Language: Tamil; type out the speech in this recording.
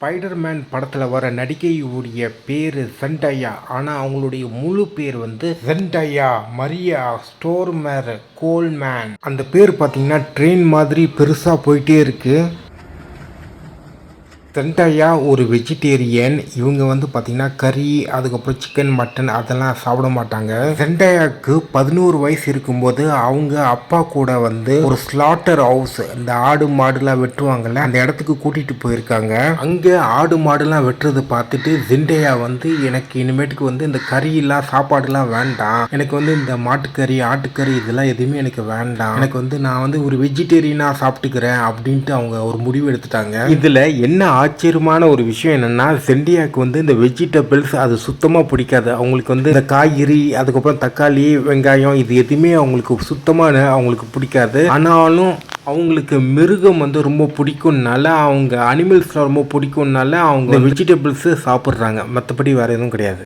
ஸ்பைடர்மேன் படத்தில் வர நடிகையுடைய பேர் சென்டையா. ஆனால் அவங்களுடைய முழு பேர் வந்து சென்டையா மரியா ஸ்டோர்மர் கோல்மேன். அந்த பேர் பார்த்தீங்கன்னா ட்ரெயின் மாதிரி பெருசாக போயிட்டே இருக்கு. சென்டையா ஒரு வெஜிடேரியன். இவங்க வந்து பார்த்தீங்கன்னா கறி, அதுக்கப்புறம் சிக்கன், மட்டன் அதெல்லாம் சாப்பிட மாட்டாங்க. சென்டையாவுக்கு 11 வயசு இருக்கும்போது அவங்க அப்பா கூட வந்து ஒரு ஸ்லாட்டர் ஹவுஸ், இந்த ஆடு மாடுலாம் வெட்டுவாங்கல்ல, அந்த இடத்துக்கு கூட்டிகிட்டு போயிருக்காங்க. அங்கே ஆடு மாடுலாம் வெட்டுறது பார்த்துட்டு சென்டையா வந்து எனக்கு இனிமேட்டுக்கு வந்து இந்த கறியெல்லாம் சாப்பாடுலாம் வேண்டாம், எனக்கு வந்து இந்த மாட்டுக்கறி ஆட்டுக்கறி இதெல்லாம் எதுவுமே எனக்கு வேண்டாம், எனக்கு வந்து நான் வந்து ஒரு வெஜிடேரியனாக சாப்பிட்டுக்கிறேன் அப்படின்ட்டு அவங்க ஒரு முடிவு எடுத்துட்டாங்க. இதில் என்ன ஆச்சரியமான ஒரு விஷயம் என்னன்னா, சென்டியாவுக்கு வந்து இந்த வெஜிடபிள்ஸ் அது சுத்தமாக பிடிக்காது. அவங்களுக்கு வந்து இந்த காய்கறி, அதுக்கப்புறம் தக்காளி, வெங்காயம் இது எதுவுமே அவங்களுக்கு சுத்தமாக அவங்களுக்கு பிடிக்காது. ஆனாலும் அவங்களுக்கு மிருகம் வந்து ரொம்ப பிடிக்கும்னால, அவங்க அனிமல்ஸ்லாம் ரொம்ப பிடிக்கும்னால அவங்க வெஜிடபிள்ஸு சாப்பிட்றாங்க. மற்றபடி வேறு எதுவும் கிடையாது.